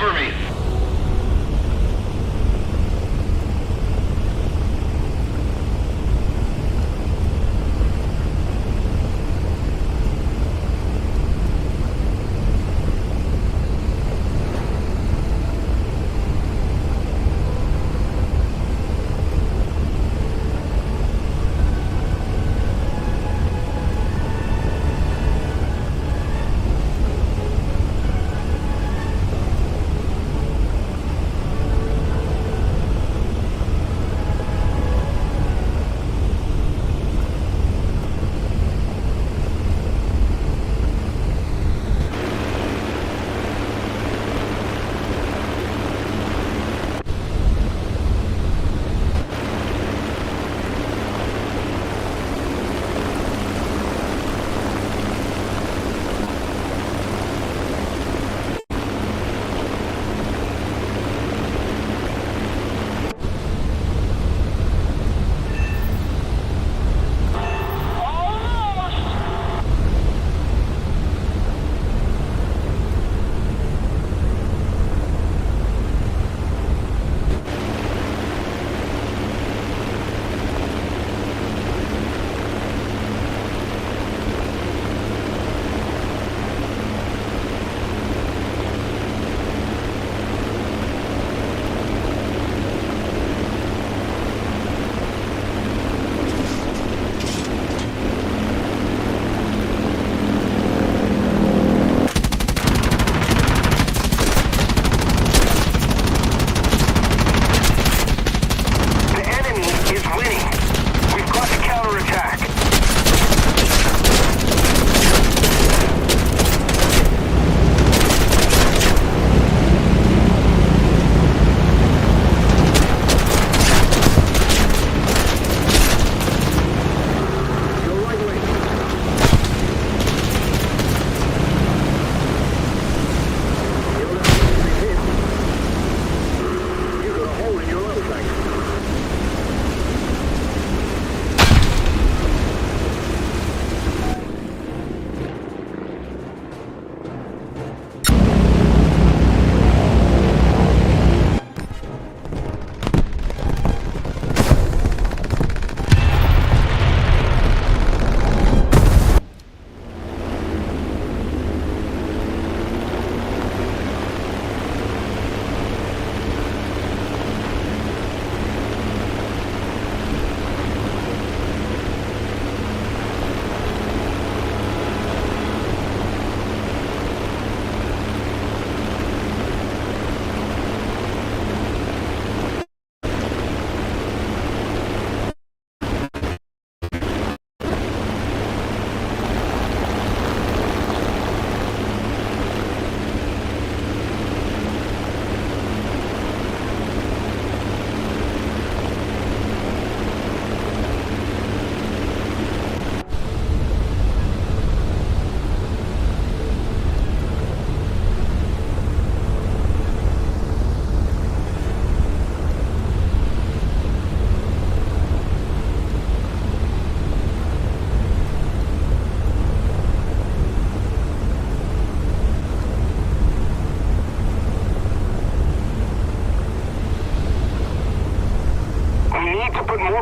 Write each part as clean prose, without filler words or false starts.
Cover me.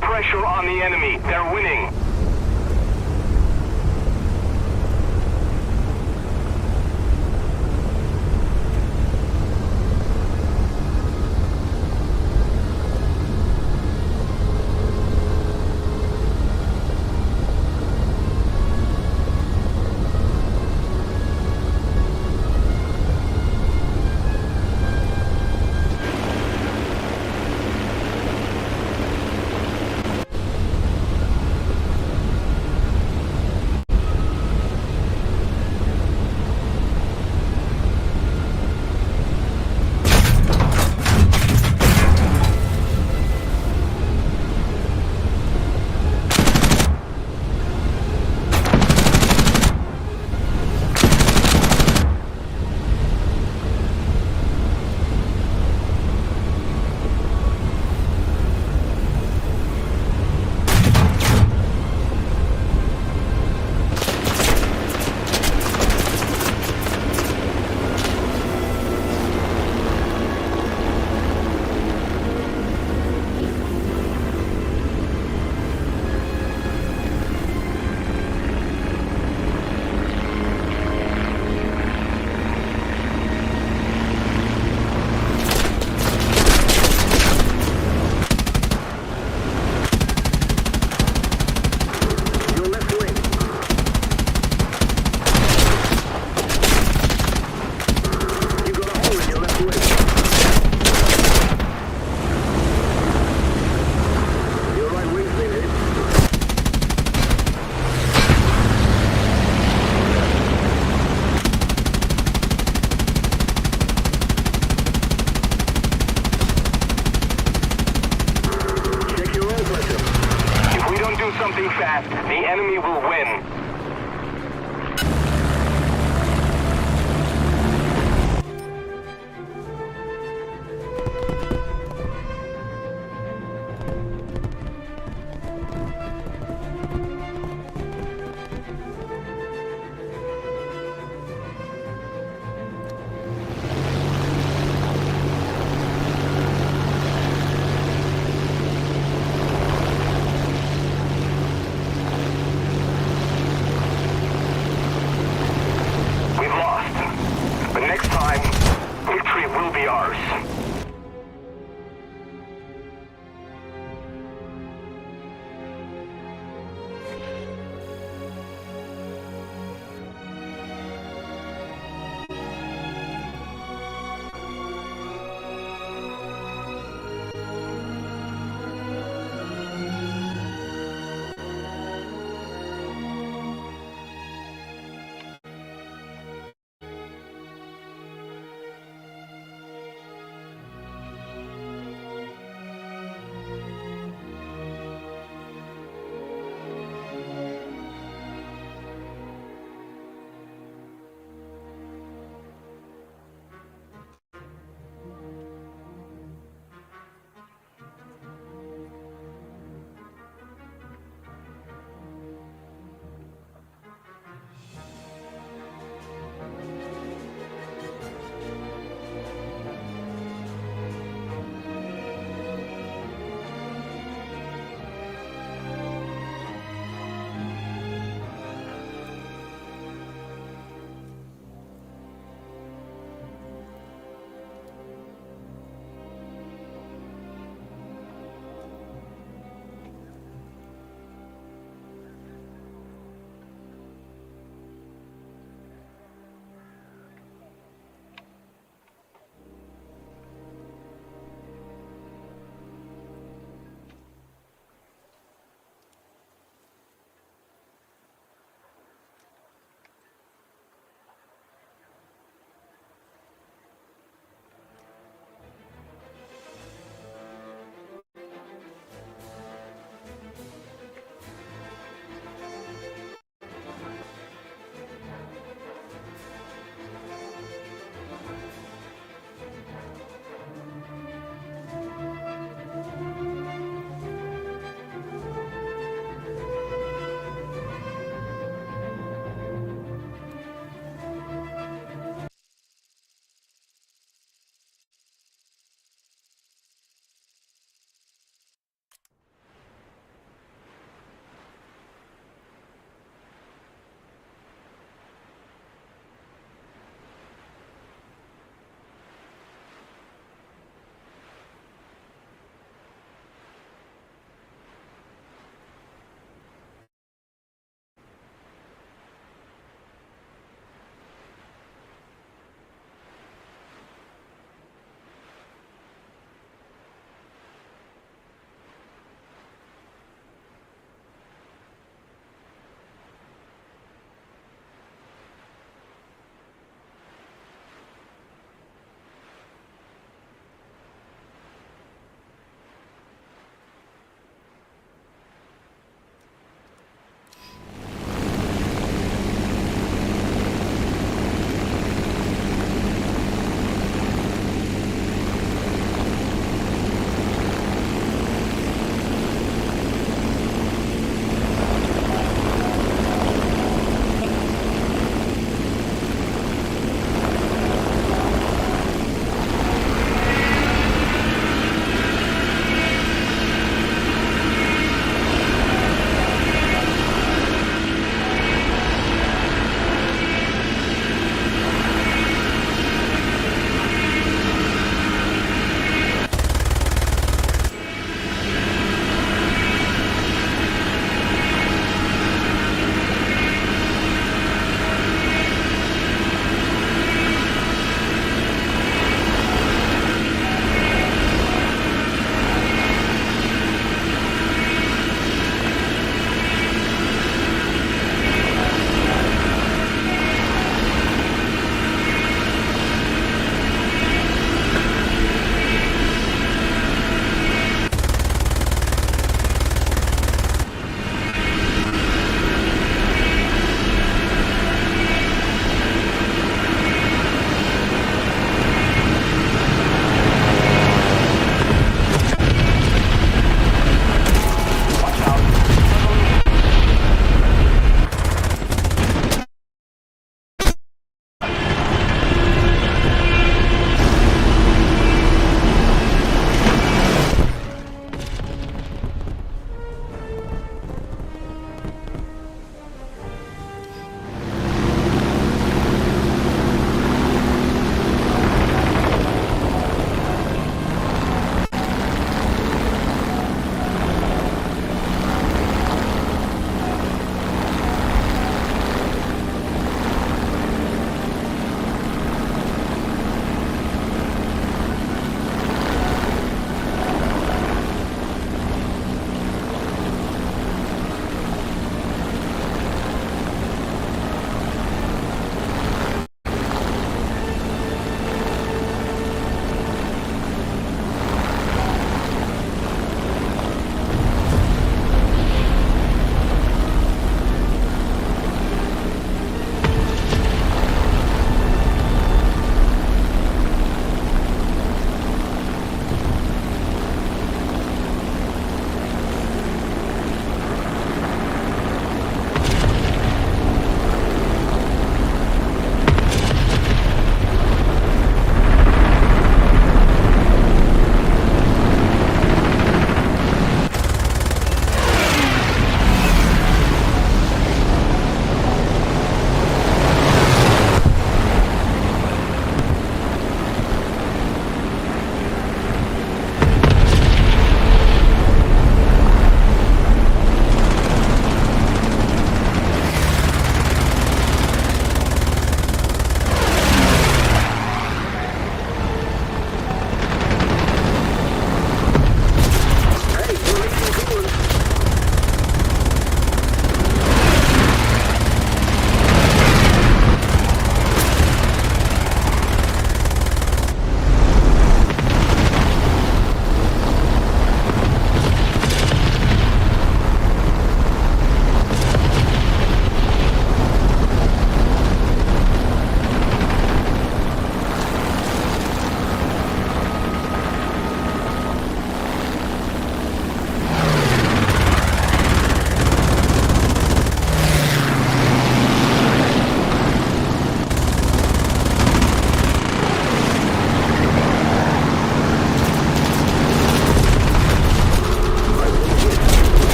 Pressure on the enemy. They're winning. zone.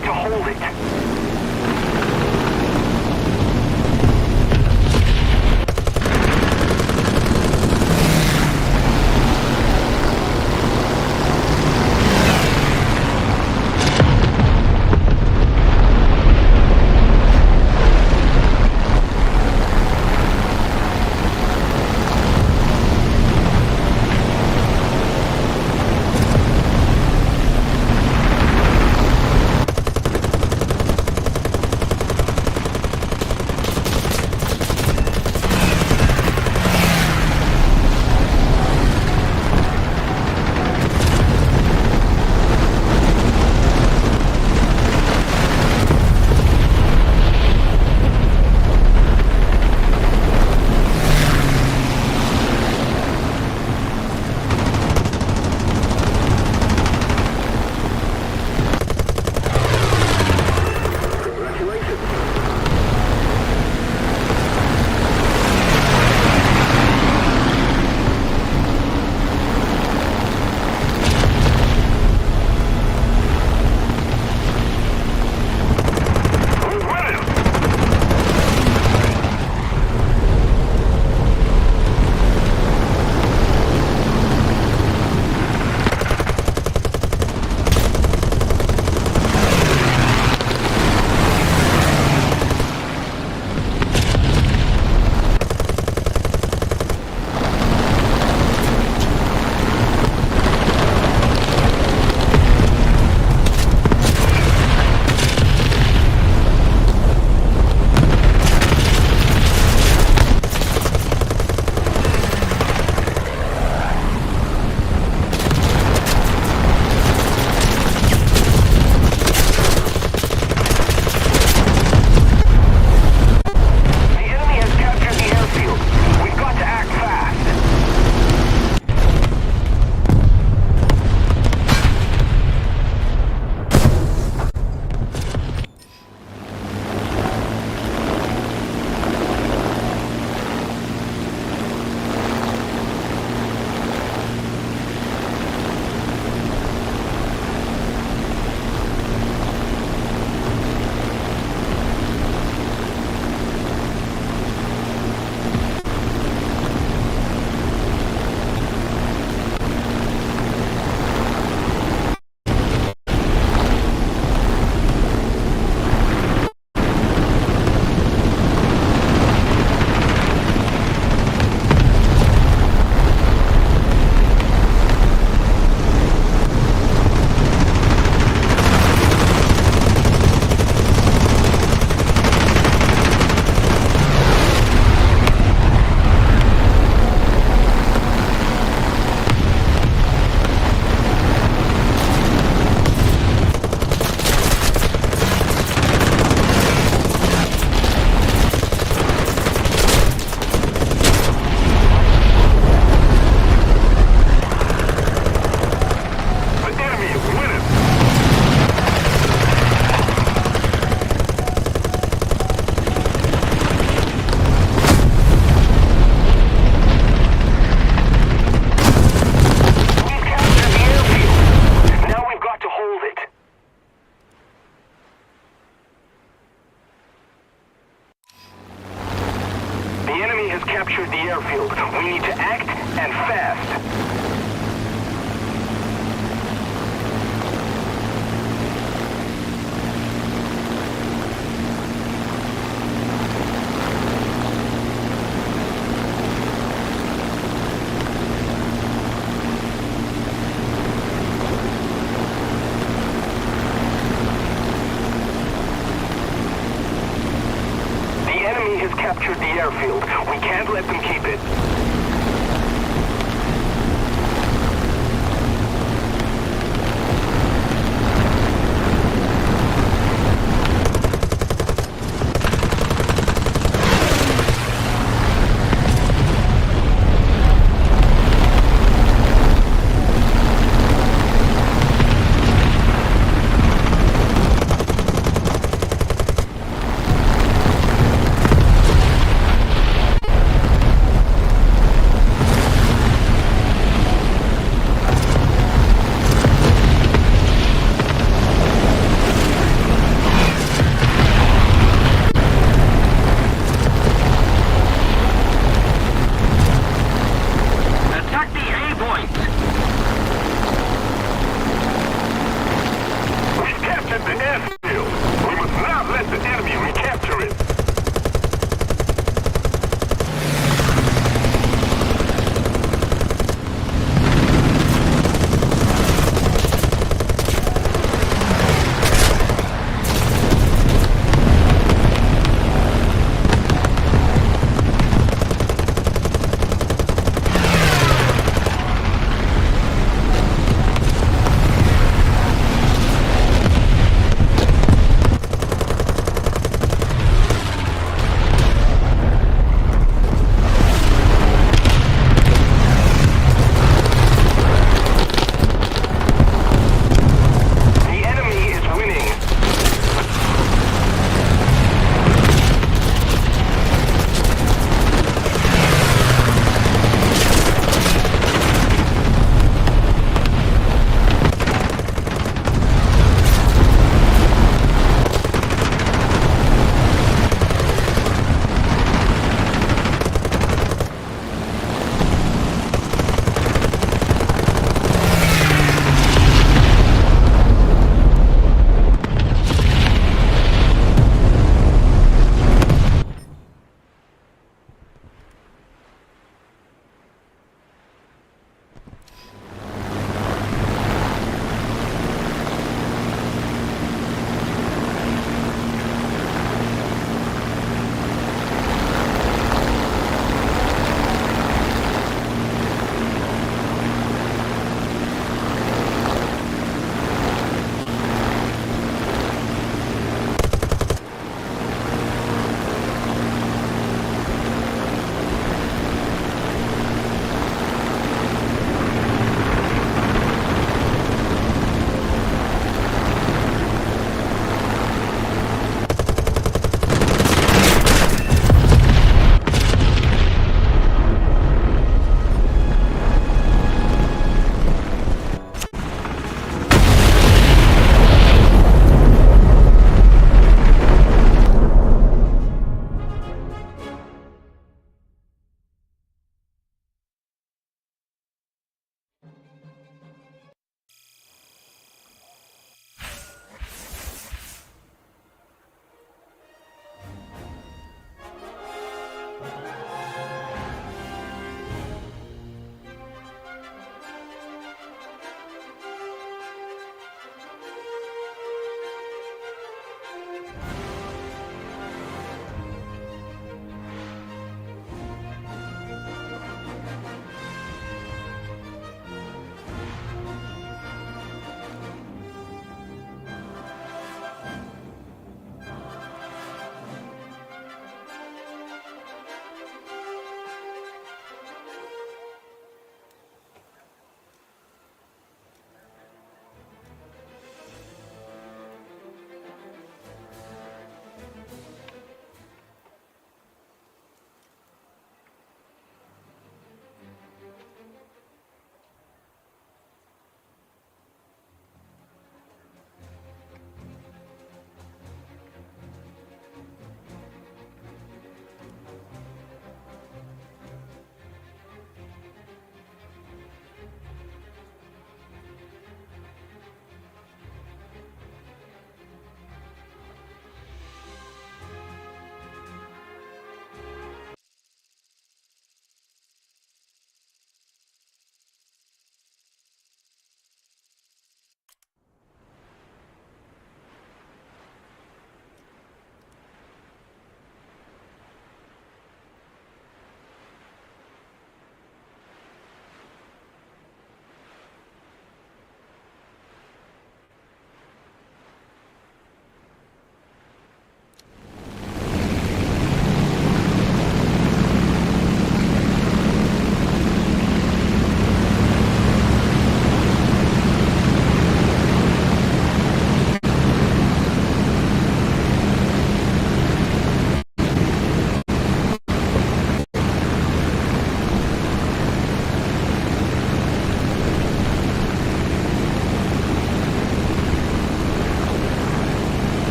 got to hold it.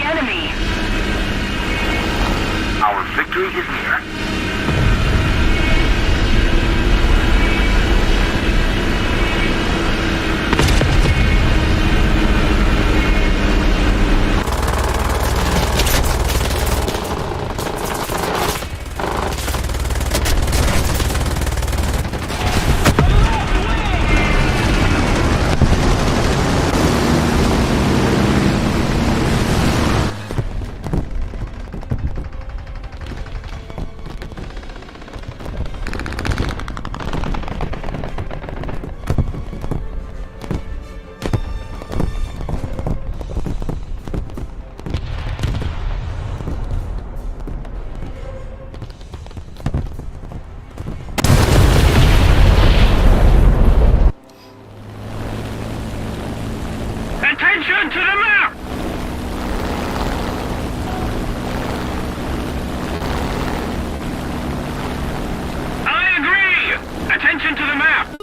enemy. Our victory is near. Attention to the map! I agree! Attention to the map!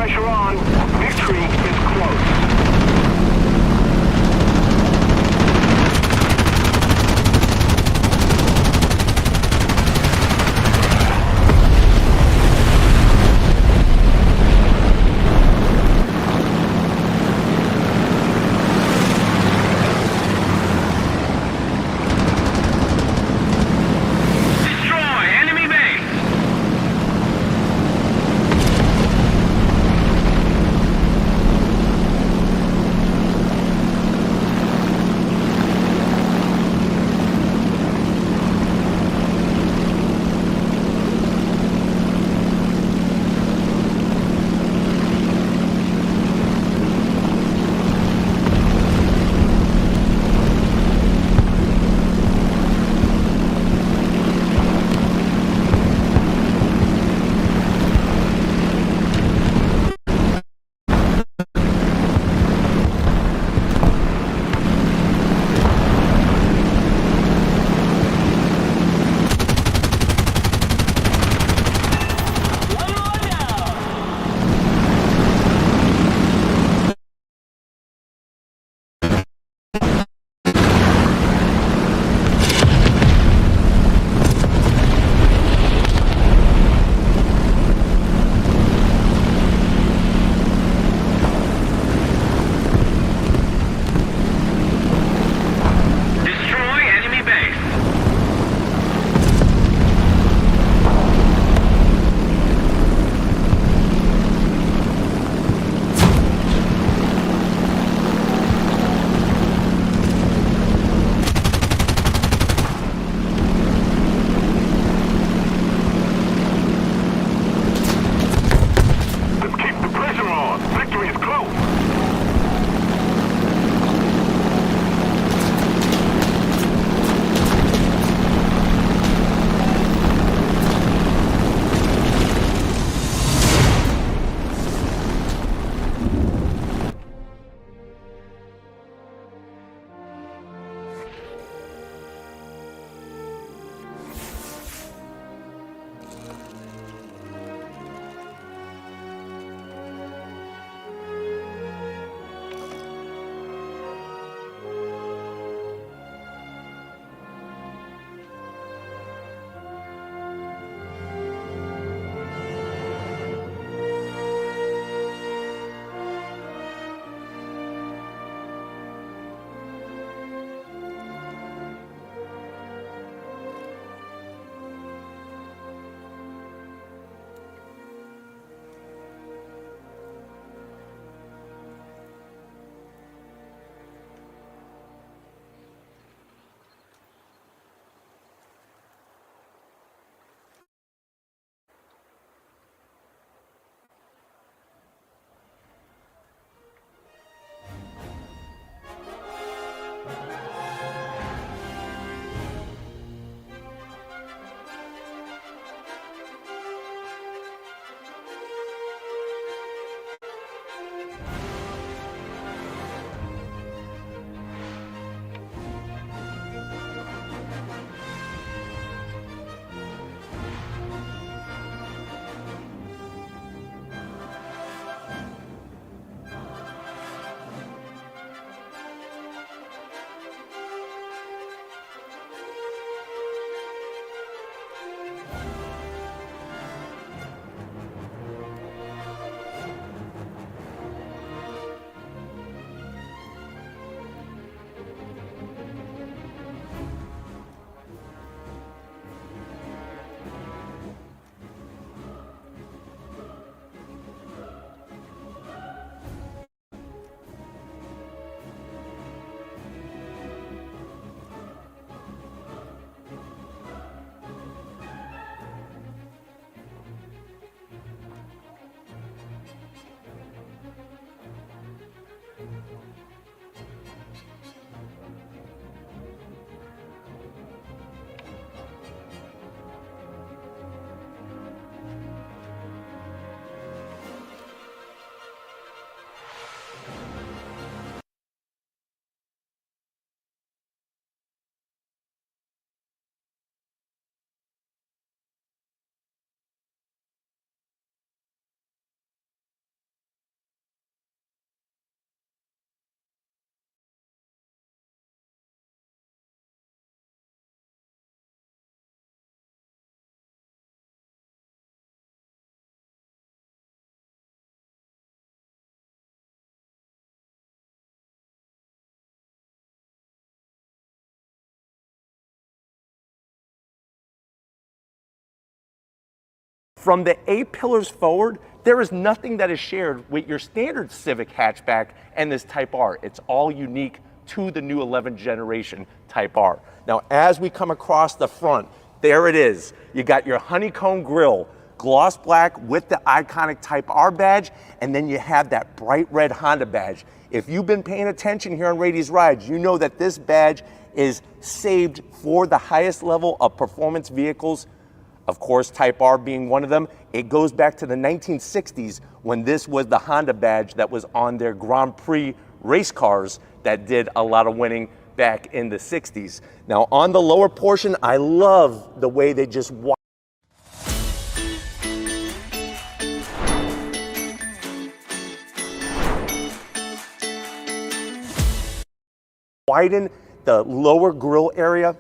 pressure on. Victory is close. Destroy enemy base. From the A-pillars forward, there is nothing that is shared with your standard Civic hatchback and this Type R. It's all unique to the new 11th generation Type R. Now, as we come across the front, there it is. You got your honeycomb grille, gloss black with the iconic Type R badge, and then you have that bright red Honda badge. If you've been paying attention here on Rady's Rides, you know that this badge is saved for the highest level of performance vehicles. Of course, Type R being one of them. It goes back to the 1960s when this was the Honda badge that was on their Grand Prix race cars that did a lot of winning back in the 60s. Now on the lower portion, I love the way they just widen the lower grille area,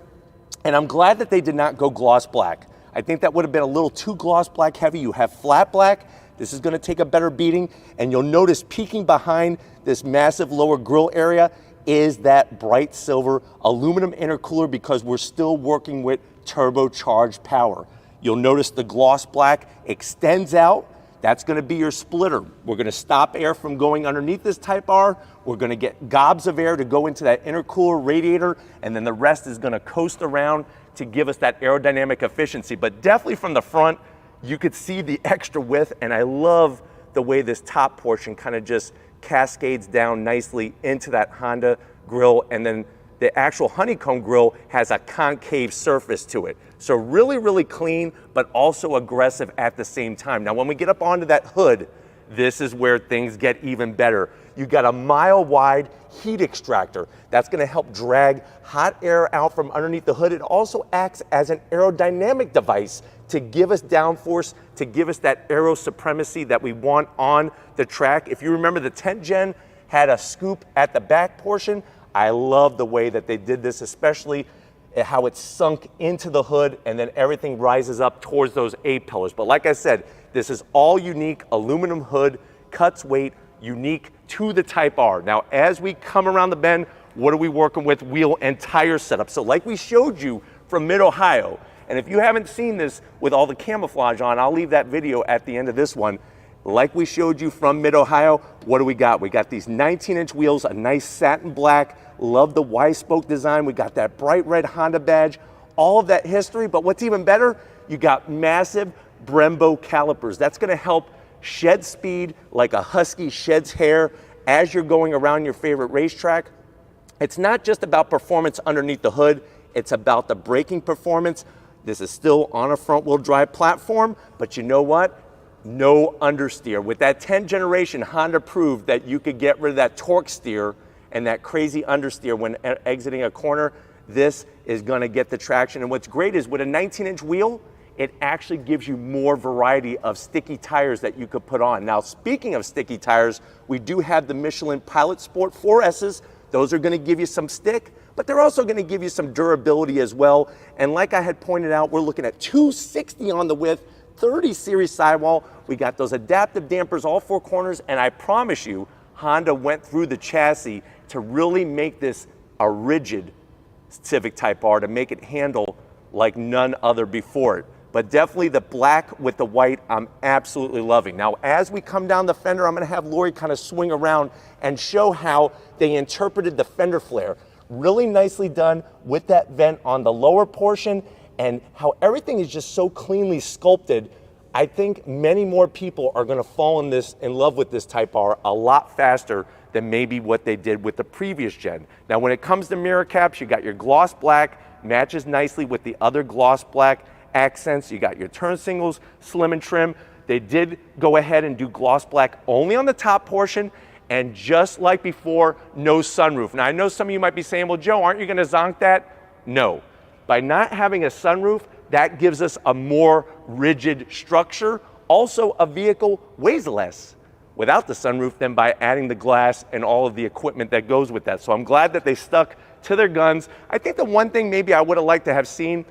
and I'm glad that they did not go gloss black. I think that would have been a little too gloss black heavy. You have flat black. This is going to take a better beating, and you'll notice peeking behind this massive lower grille area is that bright silver aluminum intercooler because we're still working with turbocharged power. You'll notice the gloss black extends out. That's going to be your splitter. We're going to stop air from going underneath this Type R. We're going to get gobs of air to go into that intercooler radiator, and then the rest is going to coast around to give us that aerodynamic efficiency. But definitely from the front, you could see the extra width, and I love the way this top portion kind of just cascades down nicely into that Honda grille, and then the actual honeycomb grille has a concave surface to it. So really, really clean, but also aggressive at the same time. Now, when we get up onto that hood, this is where things get even better. You got a mile-wide heat extractor. That's gonna help drag hot air out from underneath the hood. It also acts as an aerodynamic device to give us downforce, to give us that aero supremacy that we want on the track. If you remember, the 10th gen had a scoop at the back portion. I love the way that they did this, especially how it's sunk into the hood and then everything rises up towards those A-pillars. But like I said, this is all unique aluminum hood, cuts weight, unique to the Type R. Now, as we come around the bend, what are we working with? Wheel and tire setup. So like we showed you from Mid-Ohio, and if you haven't seen this with all the camouflage on, I'll leave that video at the end of this one. Like we showed you from Mid-Ohio, what do we got? We got these 19-inch wheels, a nice satin black. Love the Y-spoke design. We got that bright red Honda badge, all of that history. But what's even better, you got massive Brembo calipers. That's gonna help shed speed like a husky sheds hair as you're going around your favorite racetrack. It's not just about performance underneath the hood, it's about the braking performance. This is still on a front-wheel drive platform, but you know what? No understeer. With that 10th generation, Honda proved that you could get rid of that torque steer and that crazy understeer when exiting a corner. This is gonna get the traction. And what's great is with a 19-inch wheel, it actually gives you more variety of sticky tires that you could put on. Now, speaking of sticky tires, we do have the Michelin Pilot Sport 4S's. Those are gonna give you some stick, but they're also gonna give you some durability as well. And like I had pointed out, we're looking at 260 on the width, 30 series sidewall. We got those adaptive dampers all four corners, and I promise you, Honda went through the chassis to really make this a rigid Civic Type R, to make it handle like none other before it. But definitely the black with the white, I'm absolutely loving. Now, as we come down the fender, I'm gonna have Lori kind of swing around and show how they interpreted the fender flare. Really nicely done with that vent on the lower portion, and how everything is just so cleanly sculpted. I think many more people are gonna fall in love with this Type R a lot faster than maybe what they did with the previous gen. Now, when it comes to mirror caps, you got your gloss black, matches nicely with the other gloss black accents. You got your turn signals, slim and trim. They did go ahead and do gloss black only on the top portion, and just like before, no sunroof. Now, I know some of you might be saying, well, Joe, aren't you gonna zonk that? No. By not having a sunroof, that gives us a more rigid structure. Also, a vehicle weighs less without the sunroof than by adding the glass and all of the equipment that goes with that. So I'm glad that they stuck to their guns. I think the one thing maybe I would have liked to have seen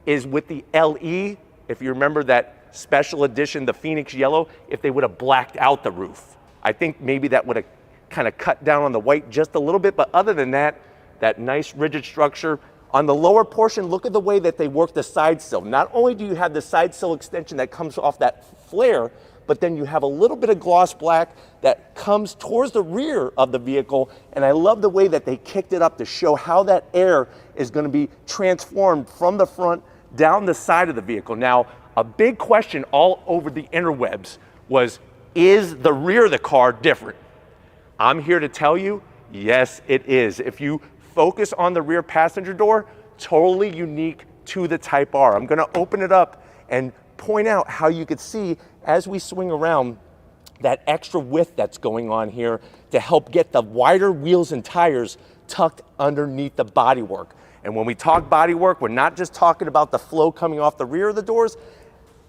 is with the LE, if you remember that special edition, the Phoenix Yellow, if they would have blacked out the roof. I think maybe that would have kind of cut down on the white just a little bit, but other than that, that nice rigid structure, On the lower portion, look at the way that they work the side sill. Not only do you have the side sill extension that comes off that flare, but then you have a little bit of gloss black that comes towards the rear of the vehicle. And I love the way that they kicked it up to show how that air is going to be transformed from the front down the side of the vehicle. Now, a big question all over the interwebs was, is the rear of the car different? I'm here to tell you, yes, it is. If you focus on the rear passenger door, totally unique to the Type R. I'm gonna open it up and point out how you could see as we swing around that extra width that's going on here to help get the wider wheels and tires tucked underneath the bodywork. And when we talk bodywork, we're not just talking about the flow coming off the rear of the doors,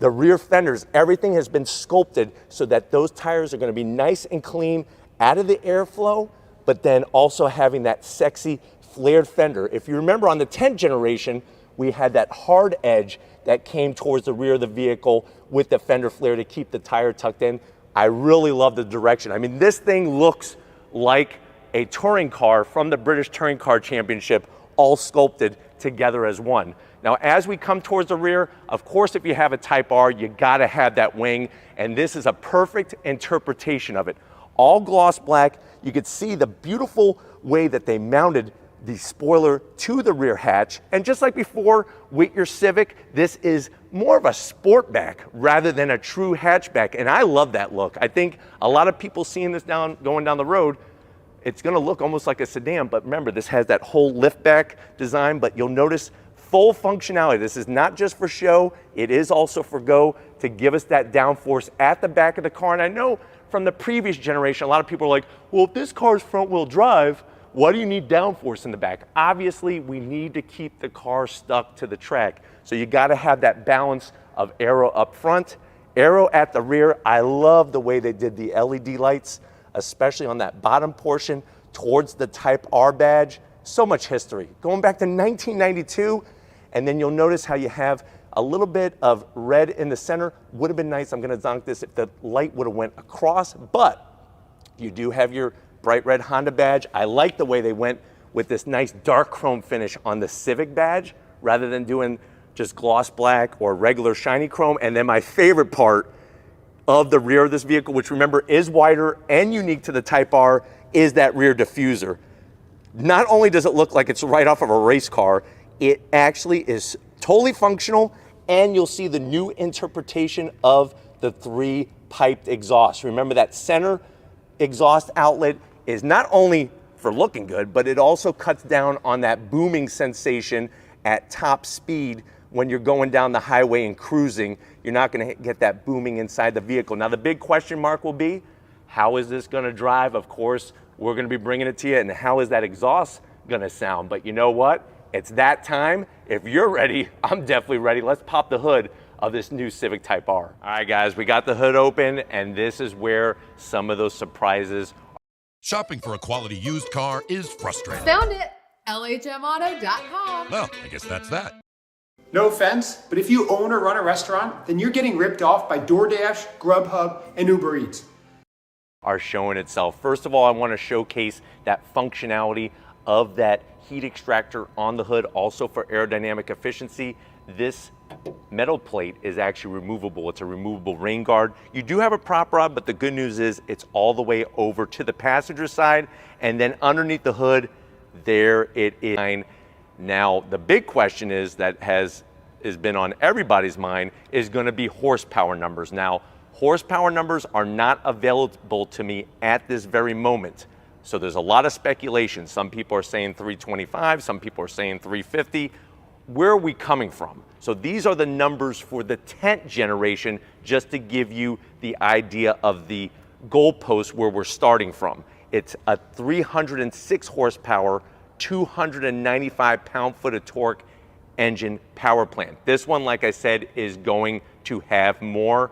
the rear fenders, everything has been sculpted so that those tires are gonna be nice and clean out of the airflow, but then also having that sexy flared fender. If you remember on the 10th generation, we had that hard edge that came towards the rear of the vehicle with the fender flare to keep the tire tucked in. I really love the direction. I mean, this thing looks like a touring car from the British Touring Car Championship, all sculpted together as one. Now, as we come towards the rear, of course, if you have a Type R, you gotta have that wing, and this is a perfect interpretation of it. All gloss black. You could see the beautiful way that they mounted the spoiler to the rear hatch. And just like before with your Civic, this is more of a sportback rather than a true hatchback. And I love that look. I think a lot of people seeing this going down the road, it's gonna look almost like a sedan, but remember, this has that whole liftback design, but you'll notice full functionality. This is not just for show, it is also for go to give us that downforce at the back of the car. And I know from the previous generation, a lot of people are like, well, if this car's front wheel drive, why do you need downforce in the back? Obviously, we need to keep the car stuck to the track. So you gotta have that balance of aero up front, aero at the rear. I love the way they did the LED lights, especially on that bottom portion towards the Type R badge. So much history. Going back to 1992, and then you'll notice how you have a little bit of red in the center. Would have been nice, I'm gonna zonk this, if the light would have went across, but you do have your bright red Honda badge. I like the way they went with this nice dark chrome finish on the Civic badge rather than doing just gloss black or regular shiny chrome. And then my favorite part of the rear of this vehicle, which remember is wider and unique to the Type R, is that rear diffuser. Not only does it look like it's right off of a race car, it actually is totally functional, and you'll see the new interpretation of the 3 piped exhaust. Remember that center exhaust outlet is not only for looking good, but it also cuts down on that booming sensation at top speed when you're going down the highway and cruising. You're not gonna get that booming inside the vehicle. Now the big question mark will be, how is this gonna drive? Of course, we're gonna be bringing it to you, and how is that exhaust gonna sound? But you know what? It's that time. If you're ready, I'm definitely ready. Let's pop the hood of this new Civic Type R. All right, guys, we got the hood open, and this is where some of those surprises. Shopping for a quality used car is frustrating. Found it! LHMauto.com. Well, I guess that's that. No offense, but if you own or run a restaurant, then you're getting ripped off by DoorDash, Grubhub, and Uber Eats. Are showing itself. First of all, I want to showcase that functionality of that heat extractor on the hood, also for aerodynamic efficiency. This metal plate is actually removable. It's a removable rain guard. You do have a prop rod, but the good news is it's all the way over to the passenger side, and then underneath the hood, there it is. Now, the big question is that has been on everybody's mind is going to be horsepower numbers. Now, horsepower numbers are not available to me at this very moment. So there's a lot of speculation. Some people are saying 325, some people are saying 350. Where are we coming from? So these are the numbers for the 10th generation, just to give you the idea of the goalpost where we're starting from. It's a 306 horsepower, 295 pound-foot of torque engine power plant. This one, like I said, is going to have more.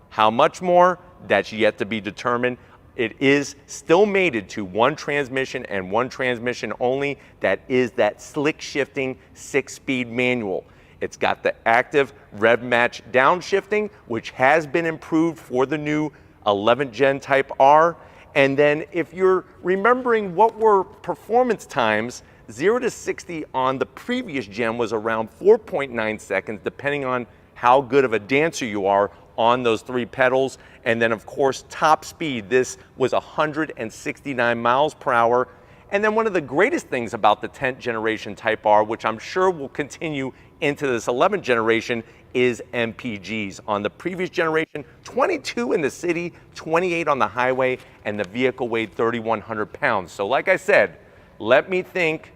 How much more? That's yet to be determined. It is still mated to one transmission and one transmission only. That is that slick shifting 6-speed manual. It's got the active rev match downshifting, which has been improved for the new 11th gen Type R. And then if you're remembering what were performance times 0 to 60 on the previous gen was around 4.9 seconds, depending on how good of a dancer you are on those 3 pedals. And then of course, top speed, this was 169 miles per hour. And then one of the greatest things about the 10th generation Type R, which I'm sure will continue into this 11th generation, is MPGs. On the previous generation, 22 in the city, 28 on the highway, and the vehicle weighed 3,100 pounds. So like I said, let me think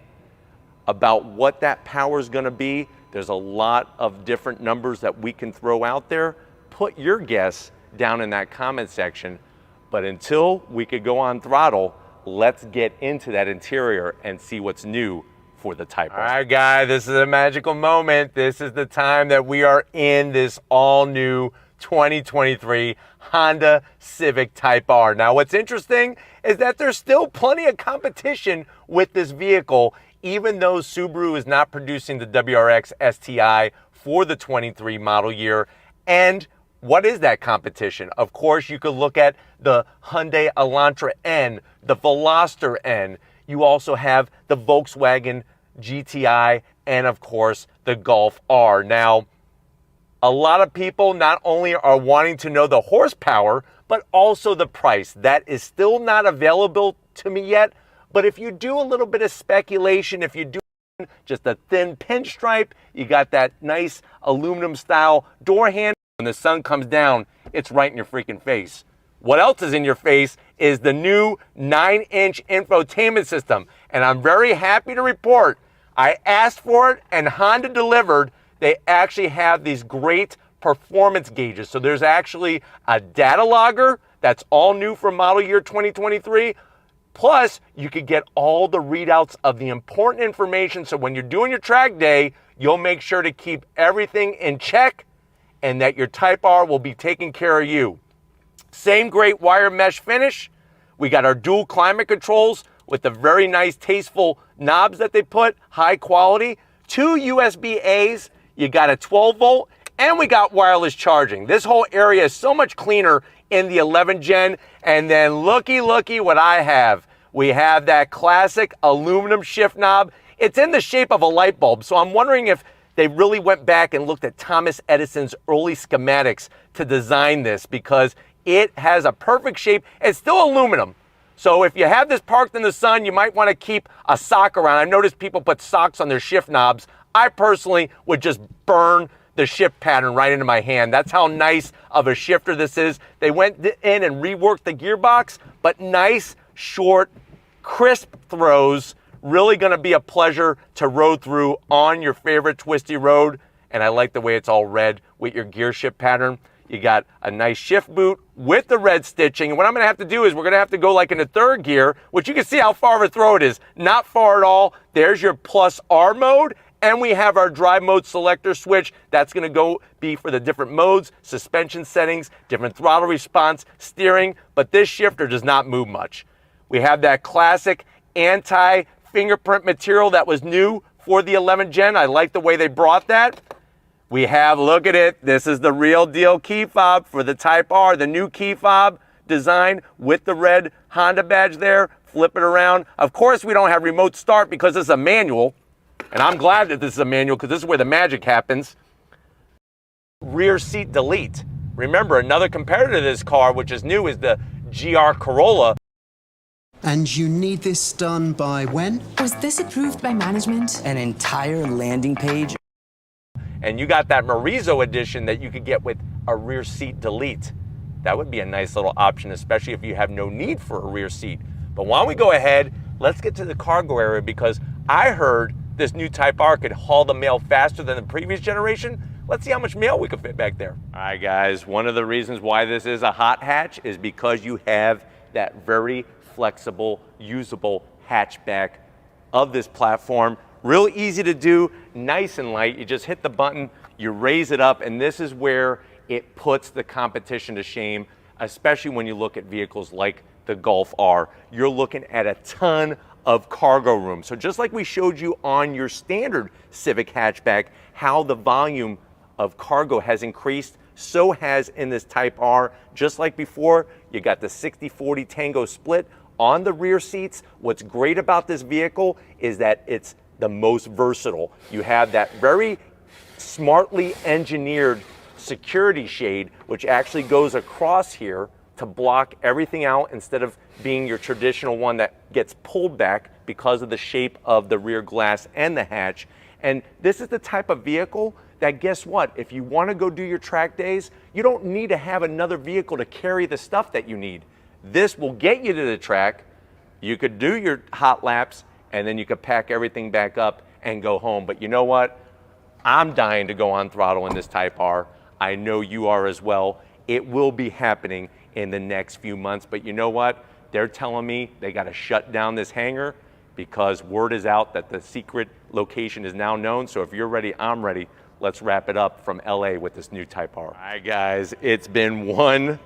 about what that power is gonna be. There's a lot of different numbers that we can throw out there. Put your guess down in that comment section. But until we could go on throttle, let's get into that interior and see what's new for the Type R. All right, guys, this is a magical moment. This is the time that we are in this all-new 2023 Honda Civic Type R. Now, what's interesting is that there's still plenty of competition with this vehicle, even though Subaru is not producing the WRX STI for the 23 model year. And what is that competition? Of course, you could look at the Hyundai Elantra N, the Veloster N. You also have the Volkswagen GTI, and of course, the Golf R. Now, a lot of people not only are wanting to know the horsepower, but also the price. That is still not available to me yet. But if you do a little bit of speculation, if you do just a thin pinstripe, you got that nice aluminum style door handle. When the sun comes down, it's right in your freaking face. What else is in your face is the new 9-inch infotainment system. And I'm very happy to report, I asked for it and Honda delivered. They actually have these great performance gauges. So there's actually a data logger that's all new for model year 2023. Plus, you could get all the readouts of the important information. So when you're doing your track day, you'll make sure to keep everything in check and that your Type R will be taking care of you. Same great wire mesh finish. We got our dual climate controls with the very nice tasteful knobs that they put, high quality. 2 USB A's, you got a 12 volt, and we got wireless charging. This whole area is so much cleaner in the 11 gen. And then looky what I have. We have that classic aluminum shift knob. It's in the shape of a light bulb, so I'm wondering if they really went back and looked at Thomas Edison's early schematics to design this, because it has a perfect shape. It's still aluminum. So if you have this parked in the sun, you might want to keep a sock around. I've noticed people put socks on their shift knobs. I personally would just burn the shift pattern right into my hand. That's how nice of a shifter this is. They went in and reworked the gearbox, but nice, short, crisp throws. Really gonna be a pleasure to road through on your favorite twisty road. And I like the way it's all red with your gear shift pattern. You got a nice shift boot with the red stitching. And what I'm gonna have to do is we're gonna have to go like into 3rd gear, which you can see how far of a throw it is. Not far at all. There's your plus R mode. And we have our drive mode selector switch. That's gonna be for the different modes, suspension settings, different throttle response, steering, but this shifter does not move much. We have that classic anti-fingerprint material that was new for the 11 gen. I like the way they brought that. We have, look at it, this is the real deal key fob for the Type R, the new key fob design with the red Honda badge there. Flip it around. Of course, we don't have remote start because this is a manual. And I'm glad that this is a manual because this is where the magic happens. Rear seat delete. Remember, another competitor to this car, which is new, is the GR Corolla. And you need this done by when? Was this approved by management? An entire landing page. And you got that Marizo edition that you could get with a rear seat delete. That would be a nice little option, especially if you have no need for a rear seat. But why don't we go ahead, let's get to the cargo area, because I heard this new Type R could haul the mail faster than the previous generation. Let's see how much mail we can fit back there. All right, guys, one of the reasons why this is a hot hatch is because you have that very flexible, usable hatchback of this platform. Real easy to do, nice and light. You just hit the button, you raise it up, and this is where it puts the competition to shame, especially when you look at vehicles like the Golf R. You're looking at a ton of cargo room. So just like we showed you on your standard Civic hatchback, how the volume of cargo has increased, so has in this Type R. Just like before, you got the 60-40 Tango split. on the rear seats. What's great about this vehicle is that it's the most versatile. You have that very smartly engineered security shade, which actually goes across here to block everything out instead of being your traditional one that gets pulled back because of the shape of the rear glass and the hatch. And this is the type of vehicle that, guess what, if you want to go do your track days, you don't need to have another vehicle to carry the stuff that you need. This will get you to the track. You could do your hot laps, and then you could pack everything back up and go home. But you know what? I'm dying to go on throttle in this Type R. I know you are as well. It will be happening in the next few months. But you know what? They're telling me they got to shut down this hangar because word is out that the secret location is now known. So if you're ready, I'm ready. Let's wrap it up from LA with this new Type R. All right, guys, it's been one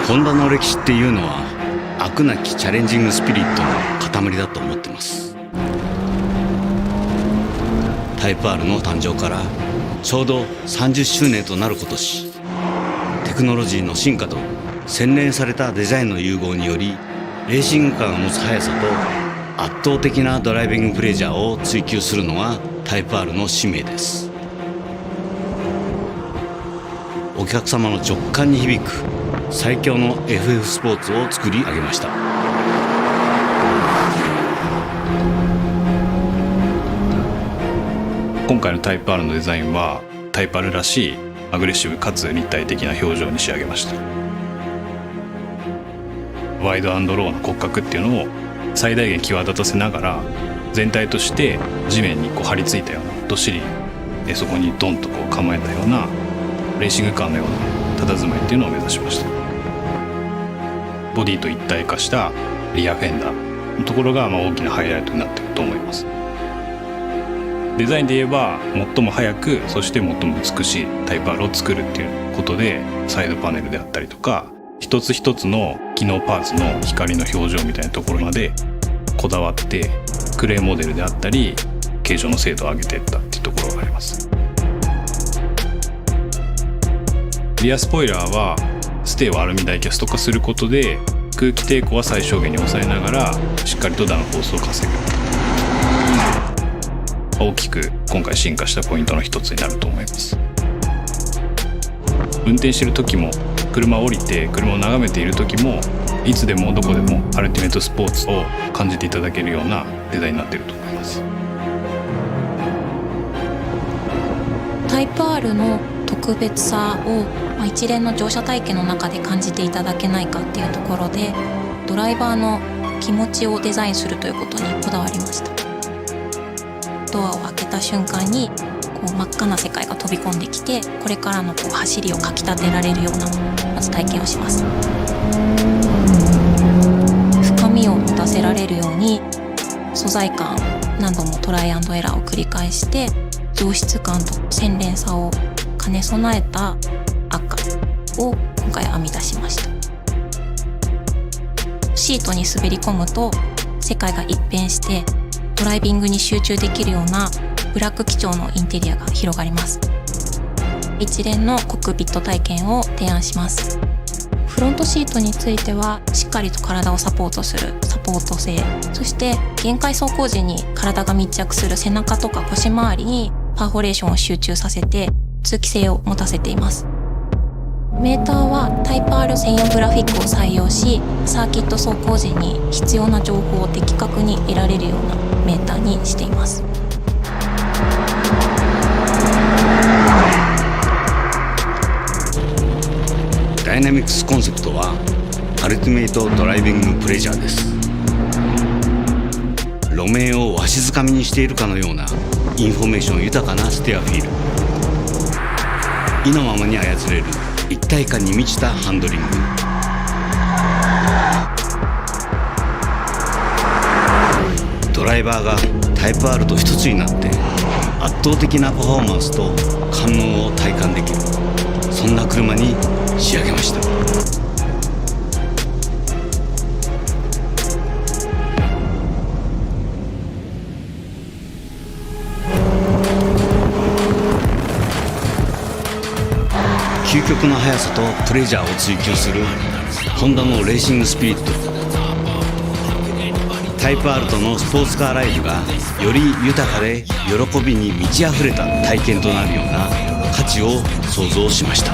ホンダの歴史っていうのは飽くなきチャレンジングスピリットの塊だと思ってます。タイプ R の誕生からちょうど30周年となる今年、テクノロジーの進化と洗練されたデザインの融合により、レーシングカーが持つ速さと圧倒的なドライビングプレジャーを追求するのがタイプ R の使命です。お客様の直感に響く最強の FF スポーツを作り上げました。今回のタイプ R のデザインはタイプ R らしいアグレッシブかつ立体的な表情に仕上げました。ワイド&ローの骨格っていうのを最大限際立たせながら、全体として地面にこう張り付いたようなどっしりそこにドンとこう構えたようなレーシングカーのような佇まいっていうのを目指しました。ボディと一体化したリアフェンダーのところが大きなハイライトになっていると思います。デザインで言えば最も速く、そして最も美しいタイプ R を作るっていうことで、サイドパネルであったりとか一つ一つの機能パーツの光の表情みたいなところまでこだわってクレーンモデルであったり形状の精度を上げていったっていうところがあります。リアスポイラーはステーをアルミダイキャスト化することで空気抵抗は最小限に抑えながらしっかりとダウンフォースを稼ぐ、大きく今回進化したポイントの一つになると思います。運転している時も車を降りて車を眺めている時もいつでもどこでもアルティメットスポーツを感じていただけるようなデザインになっていると思います。タイプ R の特別さを一連の乗車体験の中で感じていただけないかっていうところで、ドライバーの気持ちをデザインするということにこだわりました。ドアを開けた瞬間に真っ赤な世界が飛び込んできて、これからの走りをかきたてられるようなまず体験をします。深みを持たせられるように素材感、何度もトライアンドエラーを繰り返して上質感と洗練さを兼ね備えた赤を今回編み出しました。シートに滑り込むと世界が一変してドライビングに集中できるようなブラック基調のインテリアが広がります。一連のコックピット体験を提案します。フロントシートについてはしっかりと体をサポートするサポート性、そして限界走行時に体が密着する背中とか腰回りにパーフォレーションを集中させて通気性を持たせています。メーターはタイプ R 専用グラフィックを採用し、サーキット走行時に必要な情報を的確に得られるようなメーターにしています。ダイナミクスコンセプトはアルティメイトドライビングプレジャーです。路面をわしづかみにしているかのようなインフォメーション豊かなステアフィール、意のままに操れる一体感に満ちたハンドリング、ドライバーがタイプ R と一つになって圧倒的なパフォーマンスと感能を体感できる、そんな車に仕上げました。究極の速さとプレジャーを追求するホンダのレーシングスピリット、タイプ R とのスポーツカーライフがより豊かで喜びに満ち溢れた体験となるような価値を創造しました。